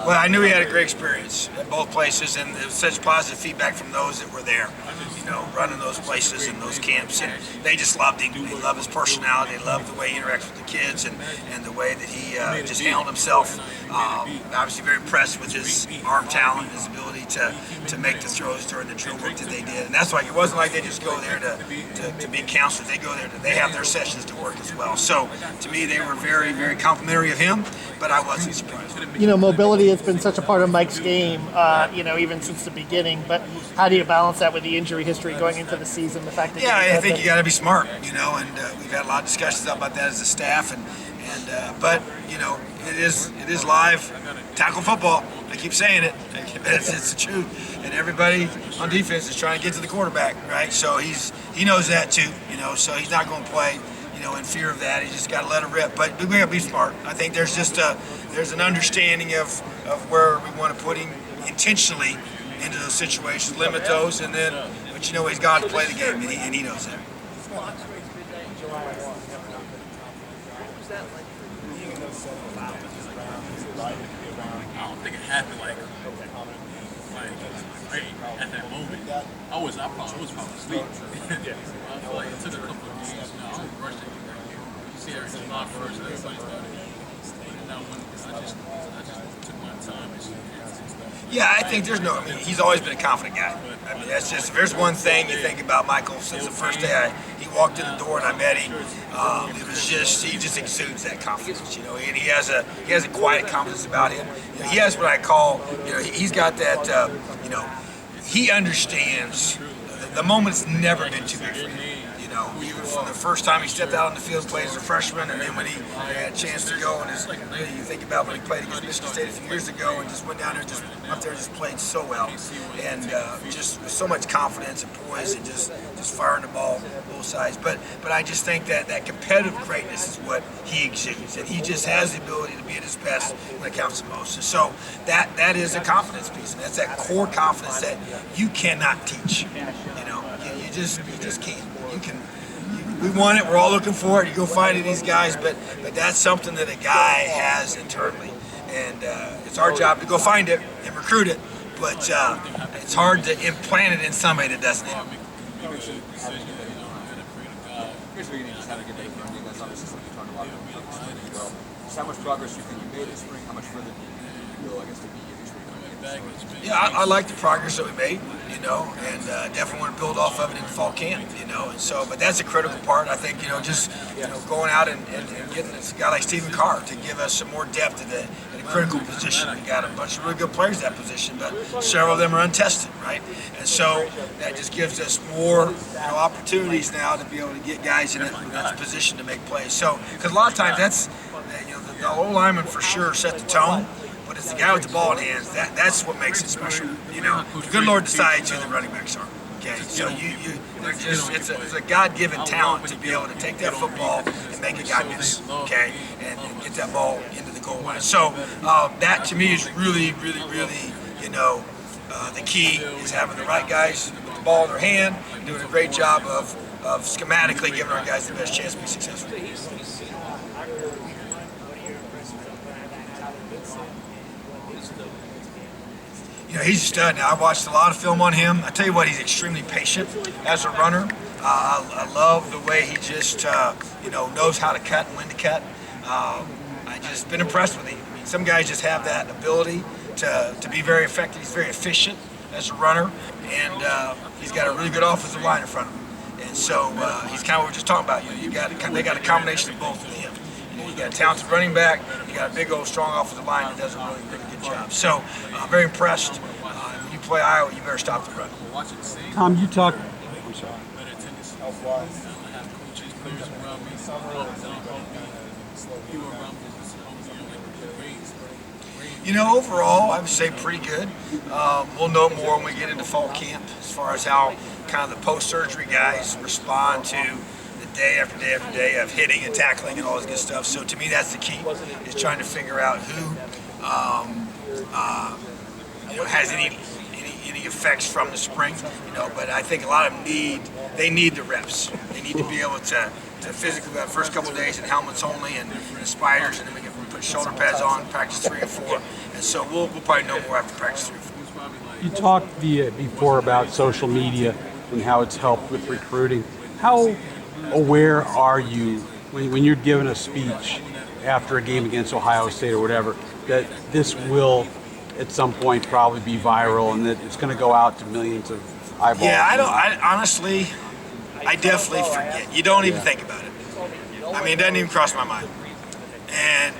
Well, I knew he had a great experience at both places, and there was such positive feedback from those that were there, running those places and those camps, and they just loved him. They love his personality, they love the way he interacts with the kids, and the way that he just handled himself. Obviously very impressed with his arm talent, his ability to make the throws during the drill work that they did. And that's why it wasn't like they just go there to be counselors. They go there, they have their sessions to work as well. So to me, they were very, very complimentary of him, but I wasn't surprised. Mobility has been such a part of Mike's game, even since the beginning. But how do you balance that with the injury history going into the season? The fact that I think you got to be smart, and we've had a lot of discussions about that as a staff, but it is live tackle football. I keep saying it. It's the truth, and everybody on defense is trying to get to the quarterback, right? So he knows that too, so he's not going to play, in fear of that. He just got to let it rip. But we got to be smart. I think there's just there's an understanding of where we want to put him intentionally into those situations, limit those, and then, but he's got to play the game, and he knows that. I don't think it happened like right at that moment. I was probably asleep. I feel like it took a couple of days. I was rushing. You see everything live first, and everybody started. And now I just took my time. Yeah, I think he's always been a confident guy. That's just, if there's one thing you think about Michael since the first day he walked in the door and I met him, it was just, he just exudes that confidence, and he has a quiet confidence about him. He has what I call, he's got that, he understands the moment's never been too big for him. Even from the first time he stepped out on the field, played as a freshman, and then when he had a chance to go, and you think about when he played against Michigan State a few years ago, and just went down there, just played so well, and just with so much confidence and poise, and just firing the ball both sides. But I just think that competitive greatness is what he exudes, and he just has the ability to be at his best when it counts the most. And so that is a confidence piece, and that's that core confidence that you cannot teach. You just can't. We want it. We're all looking for it. You go find it, these guys, but that's something that a guy has internally, and it's our job to go find it and recruit it. But it's hard to implant it in somebody that doesn't have it. How much progress do you think you made this spring? How much further do you go, I guess, to be in this spring? Yeah, I like the progress that we made, and definitely want to build off of it in fall camp, and so, but that's a critical part. I think, just going out and getting a guy like Stephen Carr to give us some more depth at a critical position. We got a bunch of really good players at that position, but several of them are untested, right? And so that just gives us more, opportunities now to be able to get guys in that position to make plays. So, because a lot of times that's, the old lineman for sure set the tone. But it's the guy with the ball in hands, that's what makes it special. The good Lord decides who the running backs are. Okay, so it's a God-given talent to be able to take that football and make a guy miss. Okay, and get that ball into the goal line. So that to me is really, really, really, the key is having the right guys with the ball in their hand, doing a great job of schematically giving our guys the best chance to be successful. He's a stud now. I've watched a lot of film on him. I tell you what, he's extremely patient as a runner. I love the way he just, knows how to cut and when to cut. I've just been impressed with him. I mean, some guys just have that ability to be very effective. He's very efficient as a runner, and he's got a really good offensive line in front of him. And so he's kind of what we're just talking about. They got a combination of both of them. You got a talented running back, you got a big old strong offensive line that does a really, really good job. So, very impressed. When you play Iowa, you better stop the run. Tom, you talk. Overall, I would say pretty good. We'll know more when we get into fall camp as far as how kind of the post-surgery guys respond to day after day after day of hitting and tackling and all this good stuff. So to me, that's the key, is trying to figure out who has any effects from the spring. But I think a lot of them need the reps. They need to be able to physically that first couple of days in helmets only and spiders, and then we can put shoulder pads on practice 3 and 4, and so we'll probably know more after practice 3 and 4. You talked before about social media and how it's helped with recruiting. How aware are you when you're giving a speech after a game against Ohio State or whatever, that this will at some point probably be viral and that it's going to go out to millions of eyeballs? Yeah, I honestly, I definitely forget. You don't even think about it. I mean, it doesn't even cross my mind. And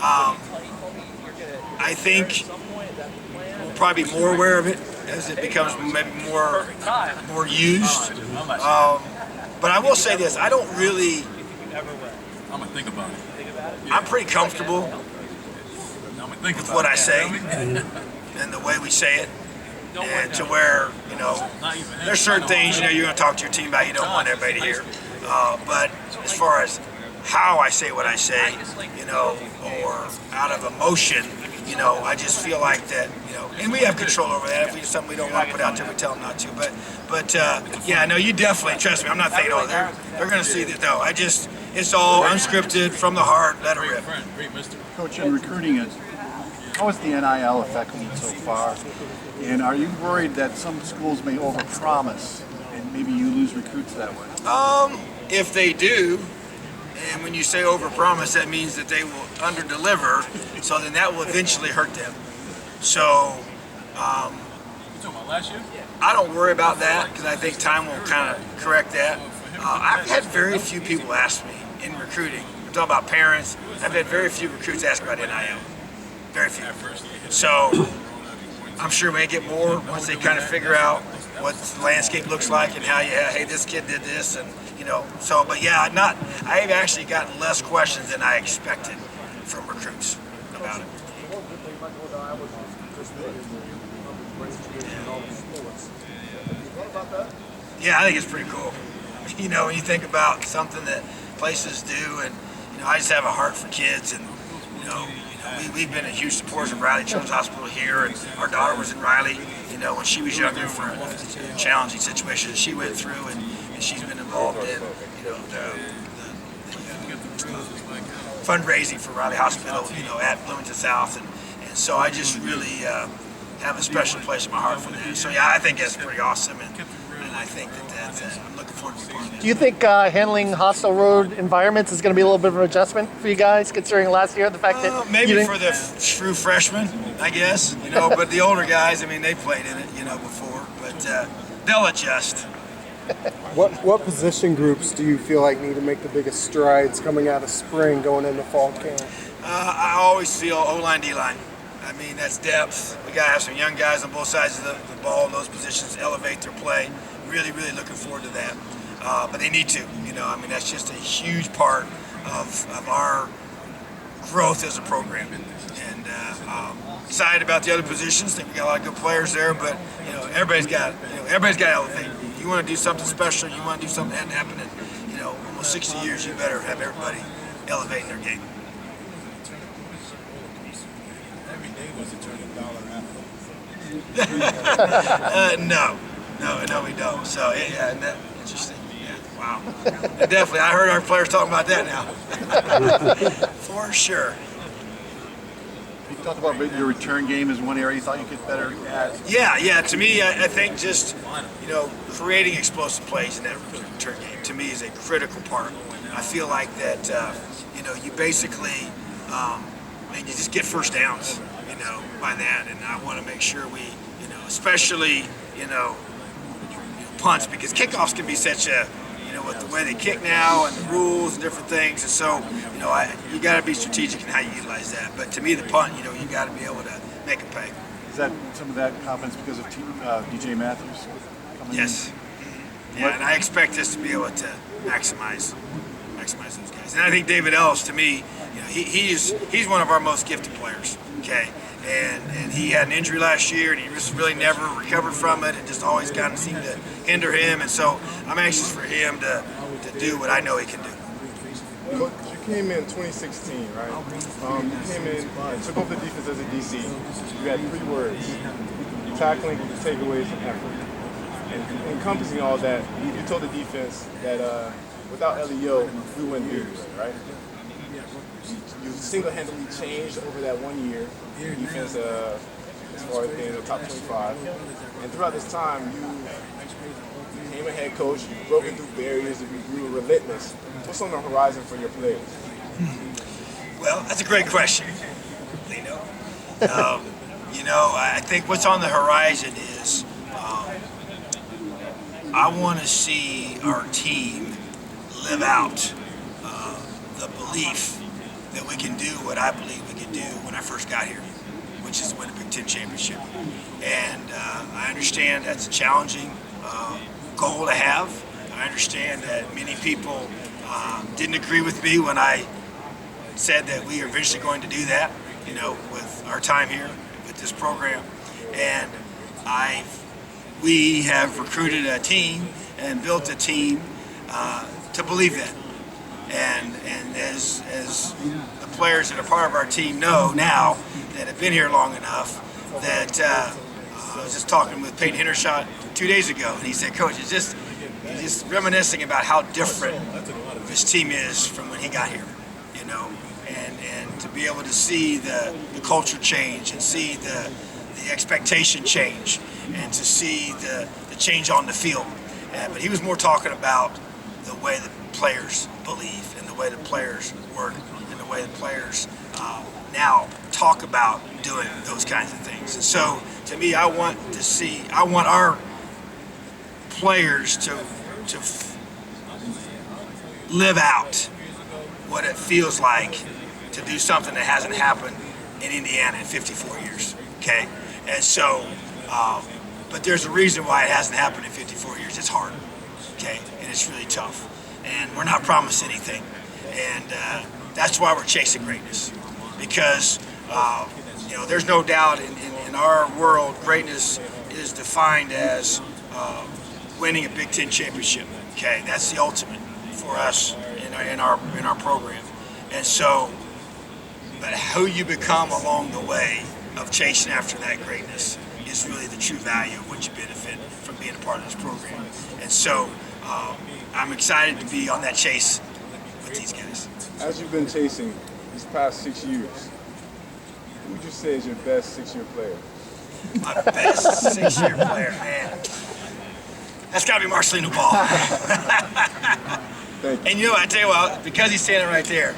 I think we'll probably be more aware of it as it becomes maybe more used. But I will say this: I don't really. I'm gonna think about it. I'm pretty comfortable I'm gonna think with about what it. I say and the way we say it, and to where there's certain things you're going to talk to your team about you don't want everybody to hear. But as far as how I say what I say, or out of emotion, I just feel like that, and we have control over that. If we do something we don't want to put out there, we tell them not to. But yeah, no, you definitely, trust me, I'm not thinking, they're going to see that, though. It's all unscripted, from the heart, let it rip. Great mister. Coach, in recruiting, how has the NIL affected you so far? And are you worried that some schools may overpromise and maybe you lose recruits that way? If they do, and when you say overpromise, that means that they will underdeliver, so then that will eventually hurt them. So You talking about last year? I don't worry about that because I think time will kind of correct that. I've had very few people ask me in recruiting. I'm talking about parents. I've had very few recruits ask about NIL. Very few. So I'm sure we may get more once they kind of figure out what the landscape looks like and how hey, this kid did this, and So, but yeah, I've actually gotten less questions than I expected from recruits about it. Yeah, I think it's pretty cool. When you think about something that places do, and I just have a heart for kids, and we've been a huge supporters of Riley Children's Hospital here, and our daughter was in Riley, when she was younger, for a challenging situation that she went through, and she's been involved in, the fundraising for Riley Hospital, at Bloomington South, and so I just really have a special place in my heart for that. So yeah, I think that's pretty awesome, and I think that's I'm looking forward to part of that. Do you think handling hostile road environments is going to be a little bit of an adjustment for you guys, considering last year the fact that maybe for the true freshmen, I guess, but the older guys, they played in it, before, but they'll adjust. What position groups do you feel like need to make the biggest strides coming out of spring, going into fall camp? I always feel O-line, D-line. That's depth. We got to have some young guys on both sides of the ball in those positions, elevate their play. Really, really looking forward to that. But they need to, that's just a huge part of our growth as a program. And excited about the other positions. Think we got a lot of good players there, but everybody's got to elevate. You want to do something special, you want to do something that hadn't happened in almost 60 years, you better have everybody elevating their game. No, we don't. So yeah, interesting. Yeah, wow. Definitely, I heard our players talking about that now. For sure. You talked about your return game as one area you thought you could better add. Yeah. To me, I think just creating explosive plays in that return game to me is a critical part. I feel like that you basically you just get first downs by that, and I want to make sure we especially punts, because kickoffs can be such a with the way they kick now and the rules and different things, and so you got to be strategic in how you utilize that. But to me, the punt, you got to be able to make it pay. Is that some of that confidence because of DJ Matthews coming in? Yes. Yeah, and I expect us to be able to maximize those guys. And I think David Ellis, to me, he's one of our most gifted players. Okay. And he had an injury last year, and he just really never recovered from it. It just always kind of seemed to hinder him. And so I'm anxious for him to do what I know he can do. Coach, you came in 2016, right? You came in and took over the defense as a DC. You had 3 words: tackling, takeaways, and effort. And encompassing all that, you told the defense that without Elio, we wouldn't do this, right? You single-handedly changed over that 1 year. Defense, as far as being in the top 25. And throughout this time, you became a head coach, you've broken through barriers, you were relentless. What's on the horizon for your players? Well, that's a great question, Lino. I think what's on the horizon is I want to see our team live out the belief that we can do what I believe we can do when I first got here, which is win a Big Ten championship. And I understand that's a challenging goal to have. I understand that many people didn't agree with me when I said that we are eventually going to do that, with our time here with this program. And we have recruited a team and built a team to believe that. And as the players that are part of our team know now that have been here long enough, that I was just talking with Peyton Hendershot 2 days ago, and he said, Coach, he's just reminiscing about how different this team is from when he got here, and to be able to see the culture change and see the expectation change and to see the change on the field. But he was more talking about the way the players believe and the way the players work and the way the players now talk about doing those kinds of things. And so to me, I want our players to live out what it feels like to do something that hasn't happened in Indiana in 54 years, okay? And so, but there's a reason why it hasn't happened in 54 years. It's hard, okay? And it's really tough. And we're not promised anything. And that's why we're chasing greatness. Because, there's no doubt in our world, greatness is defined as winning a Big Ten championship, okay? That's the ultimate for us in our program. And so, but who you become along the way of chasing after that greatness is really the true value of what you benefit from being a part of this program. And so I'm excited to be on that chase with these guys. As you've been chasing these past 6 years, who would you say is your best 6-year player? My best 6-year player, man. That's got to be Marcelino Ball. Thank you. And I tell you what, because he's standing right there,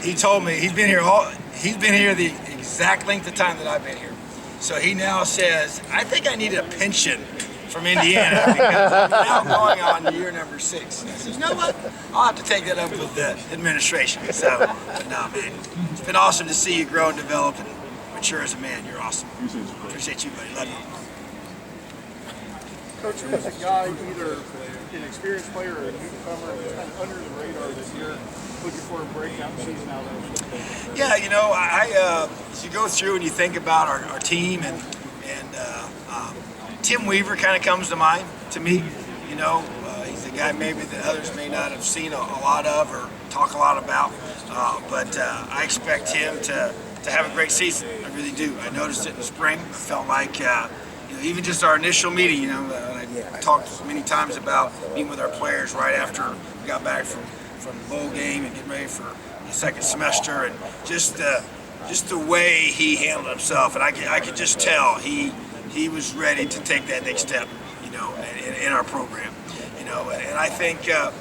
he told me he's been here the exact length of time that I've been here. So he now says, I think I need a pension from Indiana because I'm now going on year number 6. I said, you know what? I'll have to take that up with the administration. So, but no, man, it's been awesome to see you grow and develop and mature as a man. You're awesome. Appreciate you, buddy. Love you. Coach, who's a guy, either an experienced player or a newcomer, that's kind of under the radar this year, looking for a breakout season out there? Yeah, as you go through and you think about our team and Tim Weaver kind of comes to mind to me. He's a guy maybe that others may not have seen a lot of or talk a lot about, but I expect him to have a great season. I really do. I noticed it in the spring. I felt like even just our initial meeting, I talked many times about meeting with our players right after we got back from the bowl game and getting ready for the second semester, and just the way he handled himself, and I could just tell he was ready to take that next step, in our program, and I think, I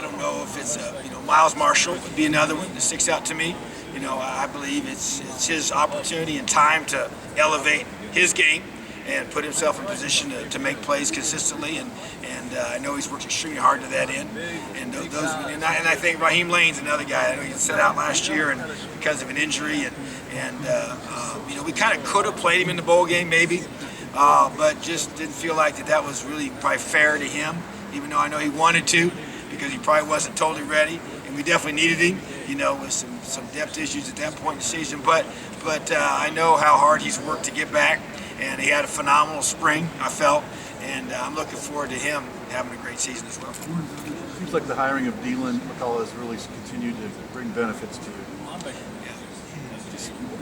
don't know if it's Miles Marshall would be another one that sticks out to me. I believe it's his opportunity and time to elevate his game and put himself in position to make plays consistently, and I know he's worked extremely hard to that end. And I think Raheem Lane's another guy. I know he set out last year and because of an injury, and we kind of could have played him in the bowl game maybe, but just didn't feel like that was really probably fair to him, even though I know he wanted to, because he probably wasn't totally ready, and we definitely needed him, with some depth issues at that point in the season. But I know how hard he's worked to get back, and he had a phenomenal spring, I felt, and I'm looking forward to him having a great season as well. Seems like the hiring of Dylan McCullough has really continued to bring benefits to you.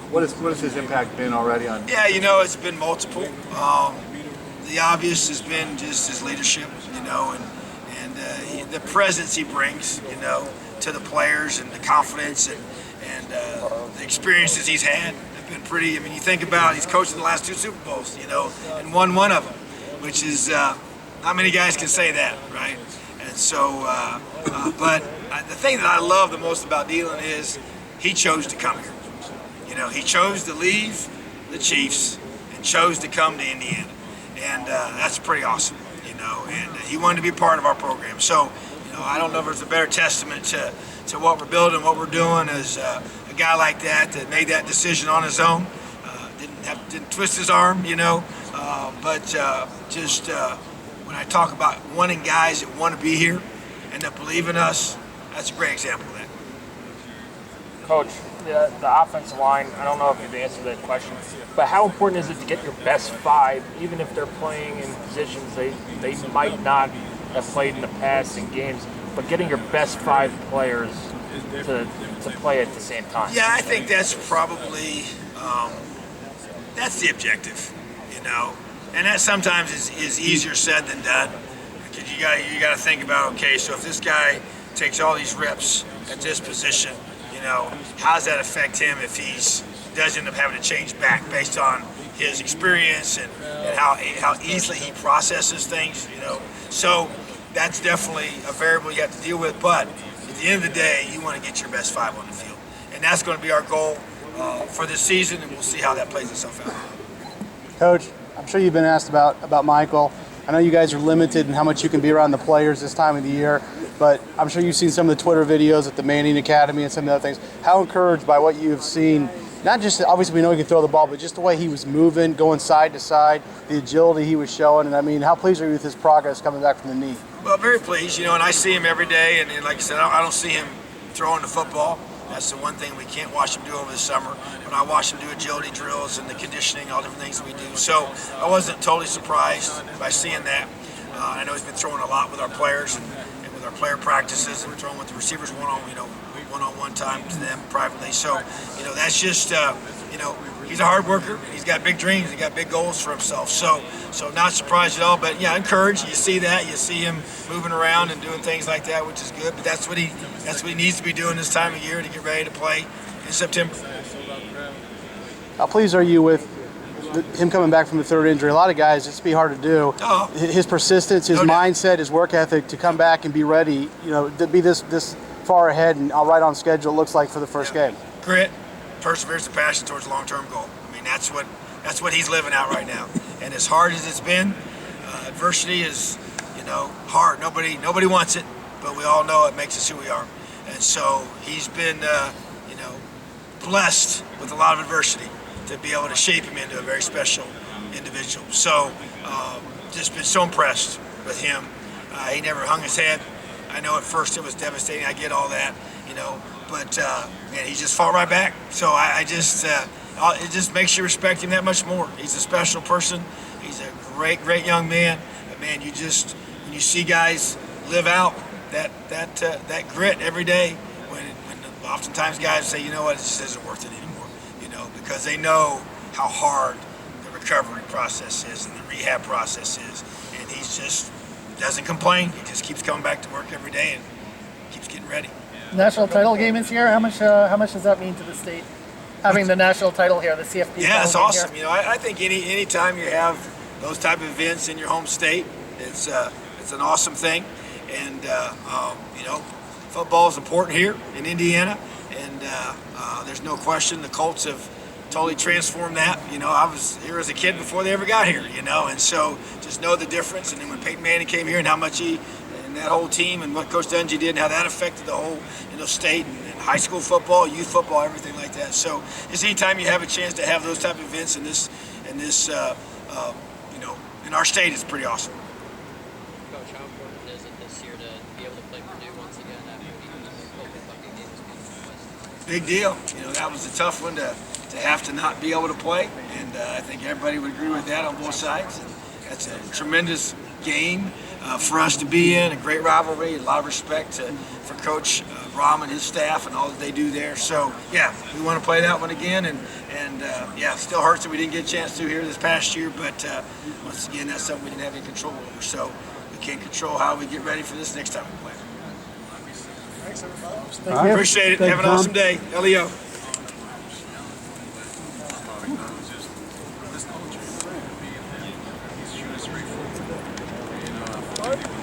What has his impact been already on? Yeah, it's been multiple. The obvious has been just his leadership, and the presence he brings, to to the players and the confidence and the experiences he's had have been pretty. I mean, you think about he's coached in the last 2 Super Bowls, you know, and won one of them, which is not many guys can say that, right? And so, but the thing that I love the most about Dylan is he chose to come here. You know, he chose to leave the Chiefs and chose to come to Indiana, and that's pretty awesome. You know, and he wanted to be part of our program. So, you know, I don't know if there's a better testament to what we're building, what we're doing, as a guy like that made that decision on his own. Didn't twist his arm, you know, but just when I talk about wanting guys that want to be here and that believe in us, that's a great example of that. Coach, the offensive line, I don't know if you've answered that question, but how important is it to get your best 5, even if they're playing in positions they might not have played in the past in games, but getting your best 5 players to play at the same time? Yeah, I think that's probably, that's the objective, you know, and that sometimes is easier said than done, because you got to think about, okay, so if this guy takes all these reps at this position, you know, how does that affect him if he does end up having to change back based on his experience and how easily he processes things, you know. So that's definitely a variable you have to deal with, but at the end of the day, you want to get your best 5 on the field. And that's going to be our goal for this season, and we'll see how that plays itself out. Coach, I'm sure you've been asked about Michael. I know you guys are limited in how much you can be around the players this time of the year, but I'm sure you've seen some of the Twitter videos at the Manning Academy and some of the other things. How encouraged by what you've seen, not just, obviously we know he can throw the ball, but just the way he was moving, going side to side, the agility he was showing, and I mean, how pleased are you with his progress coming back from the knee? Well, very pleased, you know, and I see him every day, and like I said, I don't see him throwing the football. That's the one thing we can't watch him do over the summer. But I watch him do agility drills and the conditioning, all different things that we do. So I wasn't totally surprised by seeing that. I know he's been throwing a lot with our players and with our player practices, and we're throwing with the receivers one-on-one time to them privately. So, you know, that's just, you know, he's a hard worker. He's got big dreams. He's got big goals for himself. So not surprised at all. But yeah, encouraged. You see that. You see him moving around and doing things like that, which is good. But that's what he needs to be doing this time of year to get ready to play in September. How pleased are you with him coming back from the third injury? A lot of guys, it's be hard to do. Oh. His persistence, his mindset, his work ethic to come back and be ready, you know, to be this far ahead and right on schedule, it looks like, for the first game. Grit, perseverance, and passion towards a long-term goal. I mean, that's what he's living out right now. And as hard as it's been, adversity is, you know, hard. Nobody wants it, but we all know it makes us who we are. And so he's been, you know, blessed with a lot of adversity to be able to shape him into a very special individual. So just been so impressed with him. He never hung his head. I know at first it was devastating. I get all that, you know, but man, he just fought right back. So it just makes you respect him that much more. He's a special person. He's a great young man. But man, when you see guys live out that grit every day, when oftentimes guys say, you know what, it just isn't worth it anymore, you know, because they know how hard the recovery process is and the rehab process is, and he just doesn't complain. He just keeps coming back to work every day and keeps getting ready. National title game is here. How much does that mean to the state? Having the national title here, the CFP. Yeah, it's awesome. You know, I think any time you have those type of events in your home state, it's an awesome thing. And you know, football is important here in Indiana, and there's no question the Colts have totally transformed that. You know, I was here as a kid before they ever got here, you know, and so just know the difference. And then when Peyton Manning came here and how much he and that whole team and what Coach Dungy did and how that affected the whole, you know, state and high school football, youth football, everything like that. So just anytime you have a chance to have those type of events in this you know, in our state, it's pretty awesome. Coach, how important is it this year to be able to play Purdue once again after beating the Open Bucket games? Big deal. You know, that was a tough one to have to not be able to play, and I think everybody would agree with that on both sides. And that's a tremendous game for us to be in, a great rivalry, a lot of respect for Coach Brom and his staff and all that they do there. So, yeah, we want to play that one again, and yeah, still hurts that we didn't get a chance to here this past year, but once again, that's something we didn't have any control over. So we can't control how we get ready for this next time we play. Appreciate it. Thank Have an you, Tom. awesome day. Leo.